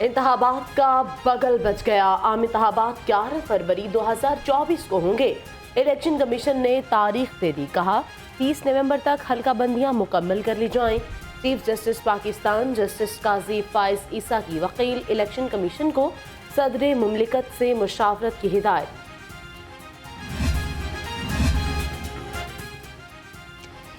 انتخابات کا بگل بج گیا۔ عام انتخابات 11 فروری 2024 کو ہوں گے۔ الیکشن کمیشن نے تاریخ دے دی، کہا 30 نومبر تک حلقہ بندیاں مکمل کر لی جائیں۔ چیف جسٹس پاکستان جسٹس قاضی فائز عیسیٰ کی وکیل الیکشن کمیشن کو صدر مملکت سے مشاورت کی ہدایت۔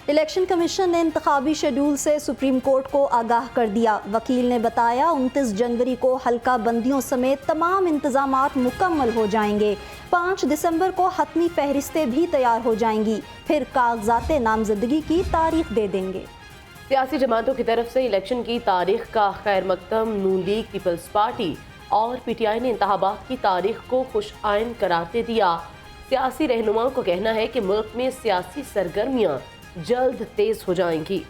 الیکشن کمیشن نے انتخابی شیڈول سے سپریم کورٹ کو آگاہ کر دیا۔ وکیل نے بتایا 29 جنوری کو حلقہ بندیوں سمیت تمام انتظامات مکمل ہو جائیں گے۔ 5 دسمبر کو حتمی فہرستیں بھی تیار ہو جائیں گی، پھر کاغذات نامزدگی کی تاریخ دے دیں گے۔ سیاسی جماعتوں کی طرف سے الیکشن کی تاریخ کا خیر مقدم نون لیگ، پیپلز پارٹی اور پی ٹی آئی نے انتخابات کی تاریخ کو خوش آئند قرار دے دیا۔ سیاسی رہنماؤں کا کہنا ہے کہ ملک میں سیاسی سرگرمیاں جلد تیز ہو جائیں گی۔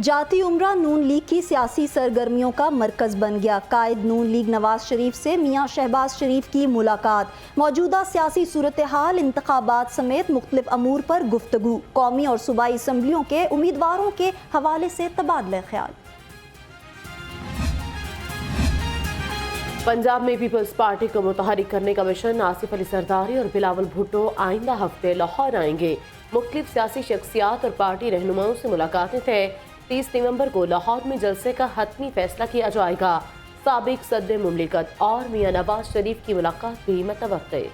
جاتی عمرہ نون لیگ کی سیاسی سرگرمیوں کا مرکز بن گیا۔ قائد نون لیگ نواز شریف سے میاں شہباز شریف کی ملاقات، موجودہ سیاسی صورتحال، انتخابات سمیت مختلف امور پر گفتگو، قومی اور صوبائی اسمبلیوں کے امیدواروں کے حوالے سے تبادلہ خیال۔ پنجاب میں پیپلز پارٹی کو متحرک کرنے کا مشن، آصف علی زرداری اور بلاول بھٹو آئندہ ہفتے لاہور آئیں گے۔ مختلف سیاسی شخصیات اور پارٹی رہنماؤں سے ملاقاتیں طے۔ 30 نومبر کو لاہور میں جلسے کا حتمی فیصلہ کیا جائے گا۔ سابق صدر مملکت اور میاں نواز شریف کی ملاقات بھی متوقع۔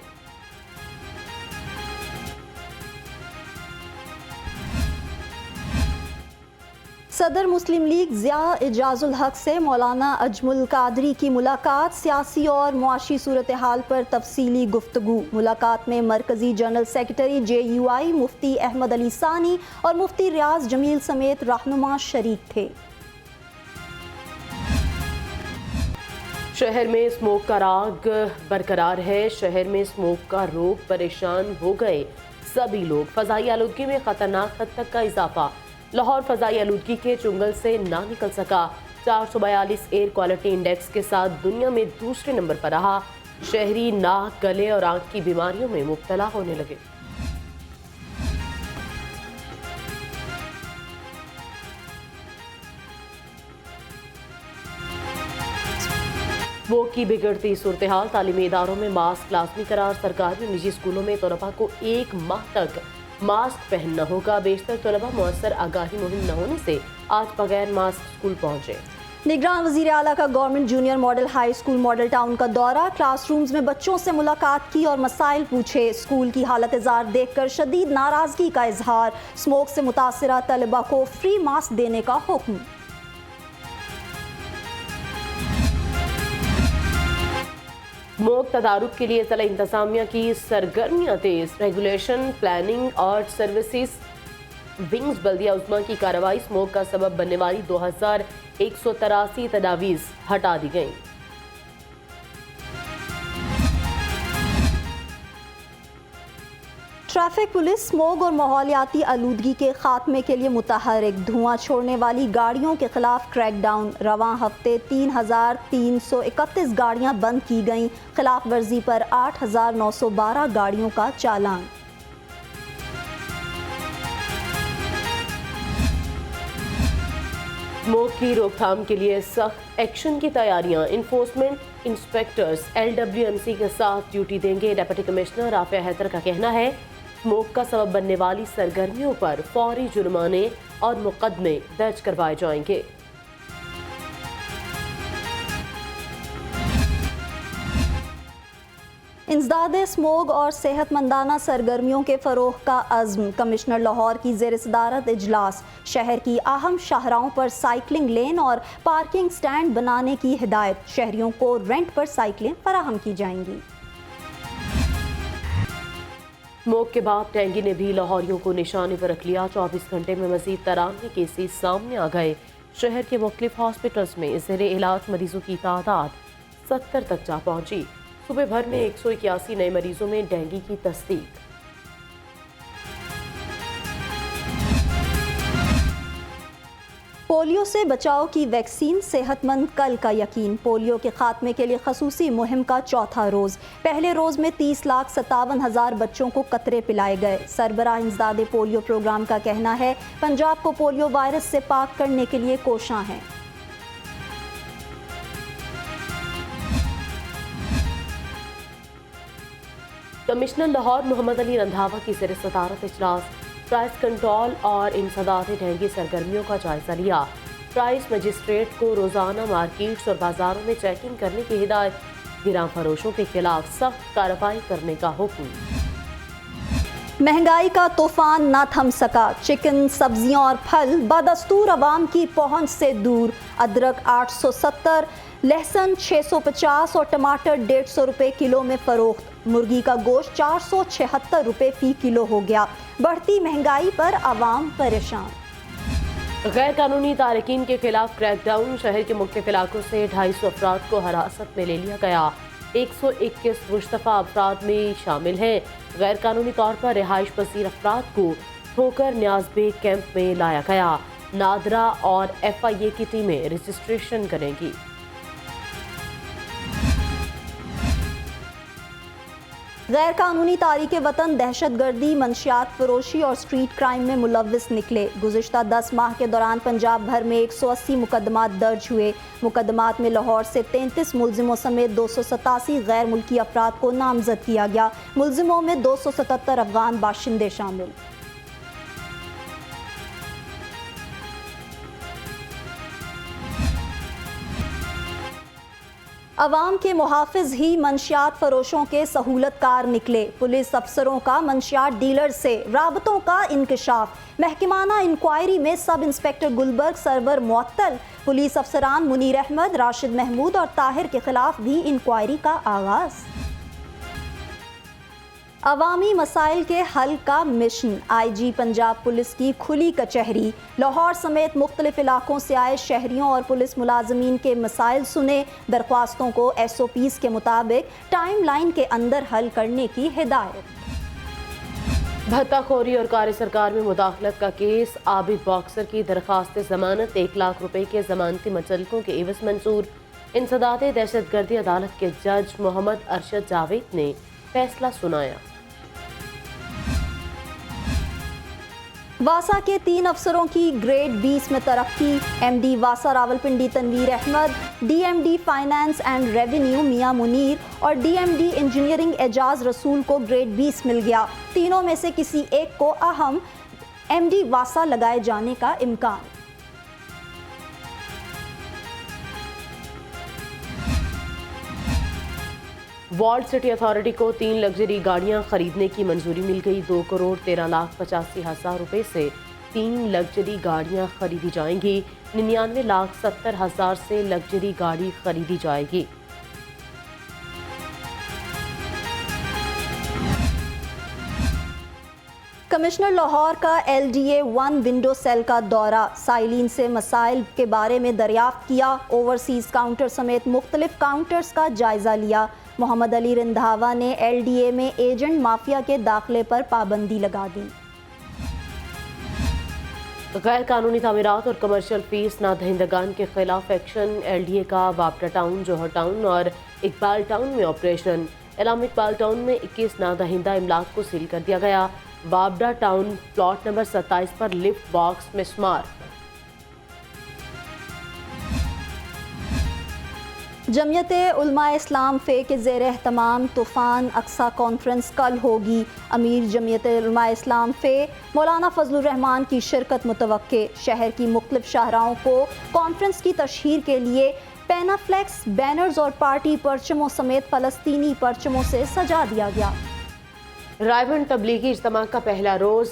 صدر مسلم لیگ ضیاء اعجاز الحق سے مولانا اجمل قادری کی ملاقات، سیاسی اور معاشی صورتحال پر تفصیلی گفتگو۔ ملاقات میں مرکزی جنرل سیکرٹری JUI مفتی احمد علی ثانی اور مفتی ریاض جمیل سمیت رہنما شریک تھے۔ شہر میں اسموک کا راگ برقرار ہے۔ شہر میں اسموک کا روگ، پریشان ہو گئے سبھی لوگ۔ فضائی آلودگی میں خطرناک حد تک کا اضافہ، لاہور فضائی آلودگی کے چنگل سے نہ نکل سکا۔ 442 ایئر کوالٹی انڈیکس کے ساتھ دنیا میں دوسرے نمبر پر رہا۔ شہری ناک، گلے اور آنکھ کی بیماریوں میں مبتلا ہونے لگے۔ اسموک کی بگڑتی صورتحال، تعلیمی اداروں میں ماسک لازمی قرار، سرکاری اور نجی اسکولوں میں طلباء کو 1 ماہ تک ماسک پہننا ہوگا۔ بیشتر طلباء مؤثر آگاہی مہم نہ ہونے سے آج بغیر ماسک اسکول پہنچے۔ نگران وزیر اعلیٰ کا government junior model high school model town کا دورہ، کلاس رومز میں بچوں سے ملاقات کی اور مسائل پوچھے۔ اسکول کی حالت زار دیکھ کر شدید ناراضگی کا اظہار، اسموک سے متاثرہ طلباء کو فری ماسک دینے کا حکم۔ اسموک تدارک کے لیے ضلع انتظامیہ کی سرگرمیاں تیز، ریگولیشن، پلاننگ اور سروسز ونگز بلدیہ عظمیٰ کی کارروائی، اسموک کا سبب بننے والی 2183 تجاویز ہٹا دی گئیں۔ ٹریفک پولیس اسموگ اور ماحولیاتی آلودگی کے خاتمے کے لیے متحرک، دھواں چھوڑنے والی گاڑیوں کے خلاف کریک ڈاؤن۔ رواں ہفتے 3331 گاڑیاں بند کی گئیں، خلاف ورزی پر 8912 گاڑیوں کا چالان۔ اسموک کی روک تھام کے لیے سخت ایکشن کی تیاریاں، انفورسمنٹ انسپیکٹرز LWMC کے ساتھ ڈیوٹی دیں گے۔ ڈپٹی کمشنر رافع حیدر کا کہنا ہے اسموک کا سبب بننے والی سرگرمیوں پر فوری جرمانے اور مقدمے درج کروائے جائیں گے۔ انسداد اسموگ اور صحت مندانہ سرگرمیوں کے فروغ کا عزم، کمشنر لاہور کی زیر صدارت اجلاس۔ شہر کی اہم شاہراہوں پر سائیکلنگ لین اور پارکنگ سٹینڈ بنانے کی ہدایت، شہریوں کو رینٹ پر سائیکلیں فراہم کی جائیں گی۔ اسموک کے بعد ڈینگی نے بھی لاہوریوں کو نشانے پر رکھ لیا۔ 24 گھنٹے میں مزید 93 کیسز سامنے آ گئے۔ شہر کے مختلف ہاسپٹلز میں زیر علاج مریضوں کی تعداد 70 تک جا پہنچی۔ صوبے بھر میں 181 نئے مریضوں میں ڈینگی کی تصدیق۔ پولیو سے بچاؤ کی ویکسین، صحت مند کل کا یقین۔ پولیو کے خاتمے کے لیے خصوصی مہم کا چوتھا روز۔ پہلے روز میں 30,57,000 بچوں کو قطرے پلائے گئے۔ سربراہ انسداد پولیو پروگرام کا کہنا ہے پنجاب کو پولیو وائرس سے پاک کرنے کے لیے کوشاں ہیں۔ کمشنر لاہور محمد علی رندھاوا کی زیر صدارت اجلاس پرائز کنٹرول اور انسداد ڈھنگی سرگرمیوں کا جائزہ لیا۔ پرائز مجسٹریٹ کو روزانہ مارکیٹس اور بازاروں میں چیکنگ کرنے کی ہدایت۔ گراں فروشوں کے خلاف سخت کارروائی کرنے کا حکم۔ مہنگائی کا طوفان نہ تھم سکا، چکن، سبزیاں اور پھل بدستور عوام کی پہنچ سے دور۔ ادرک 870، لہسن 650 اور ٹماٹر 150 روپے کلو میں فروخت۔ مرغی کا گوشت 476 روپے فی کلو ہو گیا۔ بڑھتی مہنگائی پر عوام پریشان۔ غیر قانونی تارکین کے خلاف کریک ڈاؤن، شہر کے مختلف علاقوں سے 250 افراد کو حراست میں لے لیا گیا۔ 121 مشتبہ افراد میں شامل ہیں۔ غیر قانونی طور پر رہائش پذیر افراد کو ٹھوکر نیاز بیگ کیمپ میں لایا گیا۔ نادرا اور FIA کی ٹیمیں رجسٹریشن کریں گی۔ غیر قانونی تارک وطن دہشت گردی، منشیات فروشی اور اسٹریٹ کرائم میں ملوث نکلے۔ گزشتہ 10 ماہ کے دوران پنجاب بھر میں 180 مقدمات درج ہوئے۔ مقدمات میں لاہور سے 33 ملزموں سمیت 287 غیر ملکی افراد کو نامزد کیا گیا۔ ملزموں میں 277 افغان باشندے شامل۔ عوام کے محافظ ہی منشیات فروشوں کے سہولت کار نکلے۔ پولیس افسروں کا منشیات ڈیلر سے رابطوں کا انکشاف۔ محکمانہ انکوائری میں سب انسپکٹر گلبرگ سرور معطل۔ پولیس افسران منیر احمد، راشد محمود اور طاہر کے خلاف بھی انکوائری کا آغاز۔ عوامی مسائل کے حل کا مشن، IG پنجاب پولیس کی کھلی کچہری۔ لاہور سمیت مختلف علاقوں سے آئے شہریوں اور پولیس ملازمین کے مسائل سنے، درخواستوں کو SOPs کے مطابق ٹائم لائن کے اندر حل کرنے کی ہدایت۔ بھتہ خوری اور کار سرکار میں مداخلت کا کیس، عابد باکسر کی درخواست ضمانت 1 لاکھ روپے کے ضمانتی مچلکوں کے عوض منظور۔ انسداد دہشت گردی عدالت کے جج محمد ارشد جاوید نے فیصلہ سنایا۔ واسا کے 3 افسروں کی گریڈ 20 میں ترقی۔ MD واسا Rawalpindi Tanveer Ahmed, DMD finance and revenue Mian Munir اور DMD انجینئرنگ اعجاز رسول کو گریڈ 20 مل گیا۔ تینوں میں سے کسی ایک کو اہم MD واسا لگائے جانے کا امکان۔ وارڈ سٹی اتھارٹی کو 3 لگژری گاڑیاں خریدنے کی منظوری مل گئی۔ 2,13,85,000 روپے سے 3 لگژری گاڑیاں خریدی جائیں گی۔ 99,70,000 سے لگژری گاڑی خریدی جائے گی۔ کمشنر لاہور کا LDA 1 ونڈو سیل کا دورہ، سائلین سے مسائل کے بارے میں دریافت کیا۔ اوورسیز کاؤنٹر سمیت مختلف کاؤنٹرز کا جائزہ لیا۔ محمد علی رندھاوا نے LDA میں ایجنٹ مافیا کے داخلے پر پابندی لگا دی۔ غیر قانونی تعمیرات اور کمرشل فیس نہ دہندگان کے خلاف ایکشن، LDA کا بابڈا ٹاؤن، جوہر ٹاؤن اور اقبال ٹاؤن میں آپریشن۔ علامہ اقبال ٹاؤن میں 21 نہ دہندہ املاک کو سیل کر دیا گیا۔ بابڈا ٹاؤن پلاٹ نمبر 27 پر لفٹ باکس مسمار۔ جمعیت علماء اسلام فے کے زیر اہتمام طوفان اقصی کانفرنس کل ہوگی۔ امیر جمعیت علماء اسلام فے مولانا فضل الرحمان کی شرکت متوقع۔ شہر کی مختلف شاہراہوں کو کانفرنس کی تشہیر کے لیے پینا فلیکس، بینرز اور پارٹی پرچموں سمیت فلسطینی پرچموں سے سجا دیا گیا۔ رائے تبلیغی اجتماع کا پہلا روز،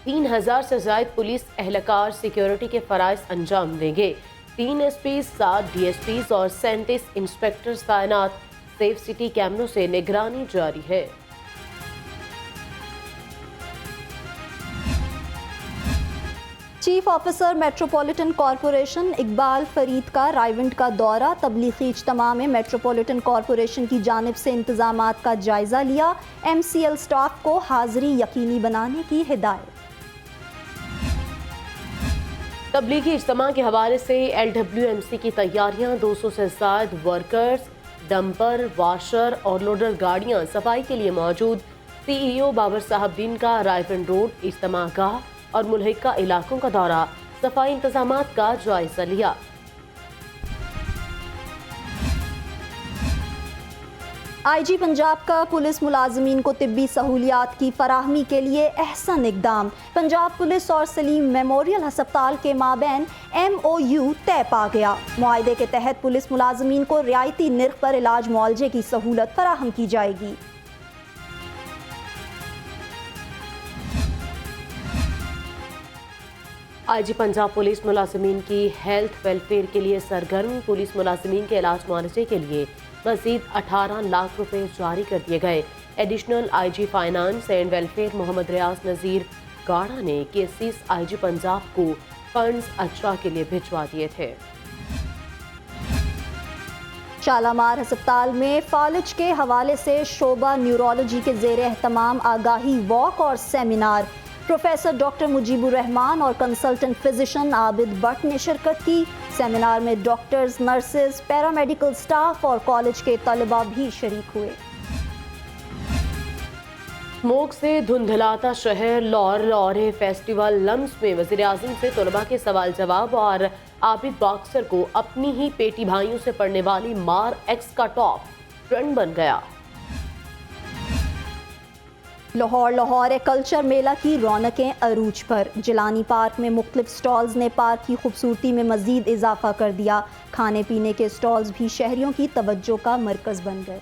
3,000 سے زائد پولیس اہلکار سیکیورٹی کے فرائض انجام دیں گے۔ 3 SPs، 7 DSPs اور 37 انسپکٹرز تعینات۔ سیف سٹی کیمروں سے نگرانی جاری ہے۔ Chief officer metropolitan corporation Iqbal Farid کا رائیونٹ کا دورہ، تبلیغی اجتماع میں میٹروپولیٹن کارپوریشن کی جانب سے انتظامات کا جائزہ لیا۔ MCL سٹاف کو حاضری یقینی بنانے کی ہدایت۔ تبلیغی اجتماع کے حوالے سے LWMC کی تیاریاں، 200 سے زائد ورکرز، ڈمپر، واشر اور لوڈر گاڑیاں صفائی کے لیے موجود۔ CEO بابر صاحب دین کا رائفن روڈ اجتماع گاہ اور ملحقہ علاقوں کا دورہ، صفائی انتظامات کا جائزہ لیا۔ IG پنجاب کا پولیس ملازمین کو طبی سہولیات کی فراہمی کے لیے احسن اقدام۔ پنجاب پولیس اور سلیم میموریل ہسپتال کے مابین MOU طے پا گیا۔ معاہدے کے تحت پولیس ملازمین کو رعایتی نرخ پر علاج معالجے کی سہولت فراہم کی جائے گی۔ IG پنجاب پولیس ملازمین کی ہیلتھ ویلفیئر کے لیے سرگرم۔ پولیس ملازمین کے علاج معالجے کے لیے مزید 18 لاکھ روپے جاری کر دیے گئے۔ Additional IG finance and welfare Muhammad Riaz Nazir Gara نے کیسز IG پنجاب کو فنڈز اجرا کے لیے بھجوا دیے تھے۔ شالامار ہسپتال میں فالج کے حوالے سے شعبہ نیورولوجی کے زیر اہتمام آگاہی واک اور سیمینار۔ پروفیسر ڈاکٹر مجیب الرحمان اور کنسلٹنٹ فزیشن عابد بٹ نے شرکت کی۔ سیمینار میں ڈاکٹرز، نرسز، پیرامیڈیکل سٹاف اور کالج کے طلباء بھی شریک ہوئے۔ اسموگ سے دھندلاتا شہر، لاہور فیسٹیول لمس میں وزیر اعظم سے طلباء کے سوال جواب اور عابد باکسر کو اپنی ہی پیٹی بھائیوں سے پڑنے والی مار ایکس کا ٹاپ ٹرینڈ بن گیا۔ لاہور کلچر میلہ کی رونقیں عروج پر۔ جیلانی پارک میں مختلف سٹالز نے پارک کی خوبصورتی میں مزید اضافہ کر دیا۔ کھانے پینے کے سٹالز بھی شہریوں کی توجہ کا مرکز بن گئے۔